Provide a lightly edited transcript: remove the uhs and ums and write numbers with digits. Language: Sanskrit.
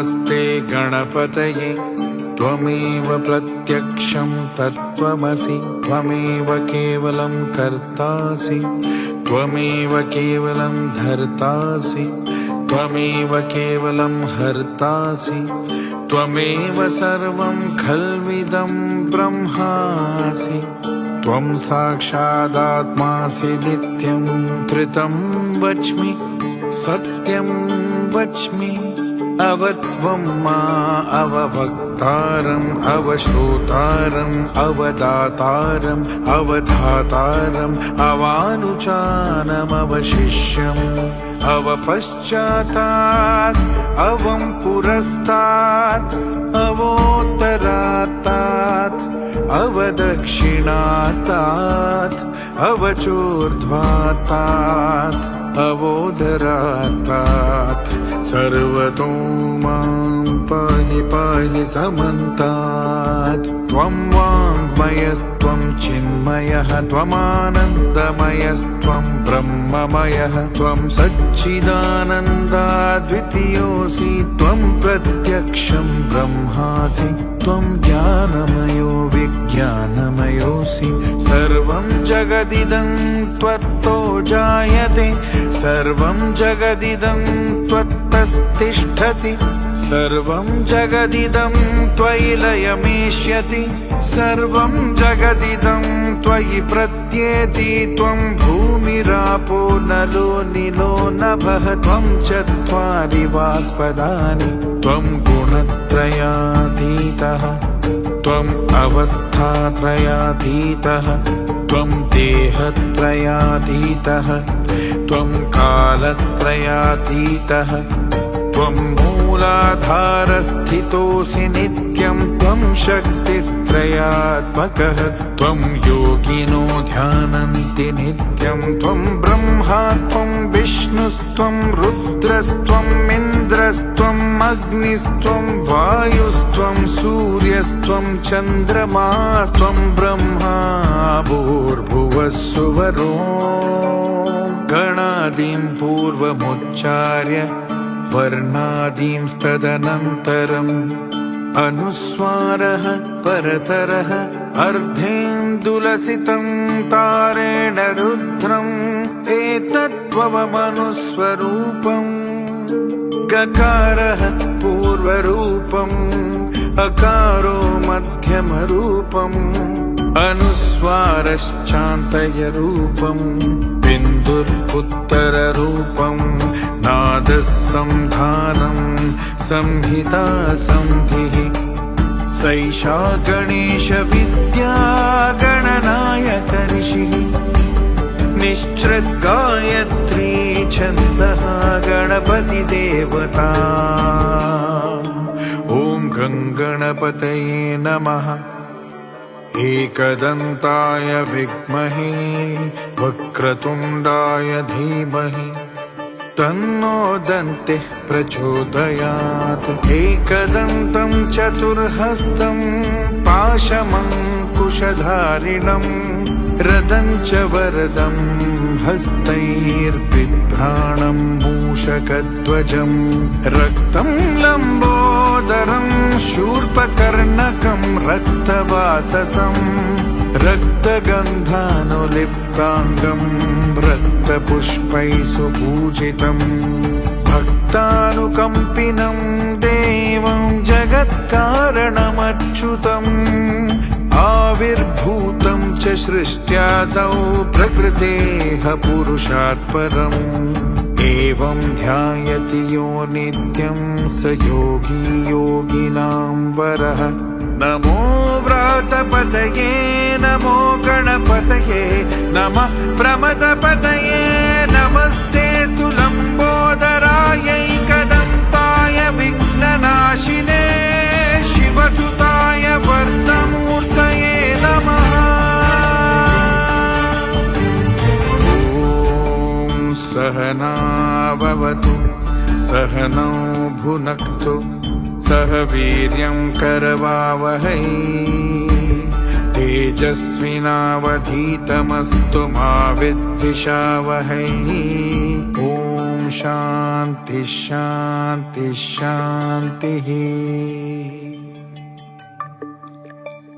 नमस्ते गणपतये त्वमेव प्रत्यक्षं तत्त्वमसि त्वमेव केवलं कर्तासि त्वमेव केवलं धर्तासि त्वमेव केवलं हर्तासि त्वमेव सर्वं खल्विदं ब्रह्मासि त्वं साक्षादात्मासि नित्यं त्रितं वच्मि सत्यं वच्मि अवत्वं मा अववक्तारम् अवश्रोतारम् अवदातारम् अवधातारम् अवानुचानम् अवशिष्यम् अवपश्चातात् अवं पुरस्तात् अवोत्तरात्तात् अवदक्षिणातात् अवचोर्ध्वातात् अवोदरातात् सर्वतो मां पाहि पाहि समन्तात् त्वं वाङ्मयस्त्वं चिन्मयः त्वमानन्दमयस्त्वं ब्रह्ममयः त्वं सच्चिदानन्दाद्वितीयोऽसि त्वं प्रत्यक्षं ब्रह्मासि त्वं ज्ञानमयो विज्ञानमयोऽसि सर्वं जगदिदं त्वत्तो जायते सर्वं जगदिदं त्वत्तस्तिष्ठति सर्वं जगदिदं त्वयि लयमेष्यति सर्वं जगदिदं त्वयि प्रत्येति त्वं भूमिरापो नलो निलो नभः त्वं चत्वारि वाक्पदानि त्वं गुणत्रयातीतः त्वम् अवस्थात्रयातीतः त्वं देहत्रयातीतः त्वं कालत्रयातीतः त्वं मूलाधारस्थितोऽसि नित्यं त्वं शक्तित्रयात्मकः त्वं योगिनो ध्यानन्ति नित्यं त्वं ब्रह्मा त्वं विष्णुस्त्वं रुद्रस्त्वम् इन्द्रस्त्वम् अग्निस्त्वं वायुस्त्वं सूर्यस्त्वं चन्द्रमास्त्वं ब्रह्मा भूर्भुवः सुवरो गणादीं पूर्वमुच्चार्य वर्णादींस्तदनन्तरम् अनुस्वारः परतरः अर्धेन्दुलसितं तारेण रुद्रम् एतत्त्वमनुस्वरूपम् गकारः पूर्वरूपम् अकारो मध्यमरूपम् अनुस्वारश्चान्तयरूपम् बिन्दुर्पुत्तररूपम् नादः संधानं संहिता संधिः सैषा गणेशविद्या गणनायकऋषिः निश्चृद्गायत्री छन्दः गणपतिदेवता ॐ गङ्गणपतये नमः एकदन्ताय विद्महे वक्रतुण्डाय धीमहि तन्नो दन्तिः प्रचोदयात् एकदन्तं चतुर्हस्तं पाशमङ्कुशधारिणं रदं च वरदं हस्तैर्बिभ्राणं मूषकध्वजं रक्तं लम्बोदरं शूर्पकर्णकं रक्तवाससं रक्तगन्धानुलिप्ताङ्गं रक्तपुष्पैः सुपूजितं भक्तानुकम्पिनं देवं जगत्कारणमच्युतम् आविर्भूतं च सृष्ट्यादौ प्रकृतेः पुरुषात् परम् एवं ध्यायति यो नित्यं स योगी योगिनां वरः नमो व्रातपतये नमो गणपतये नमः प्रमदपतये नमस्तेऽस्तु लम्बोदरायैकदन्ताय विघ्ननाशिने शिवसुताय वर्धमूर्तये नमः ॐ सहना भवतु सहनौ भुनक्तु सह वीर्यं करवावहै तेजस्विनावधीतमस्तु मा विद्विषावहै ॐ शान्ति शान्ति शान्तिः।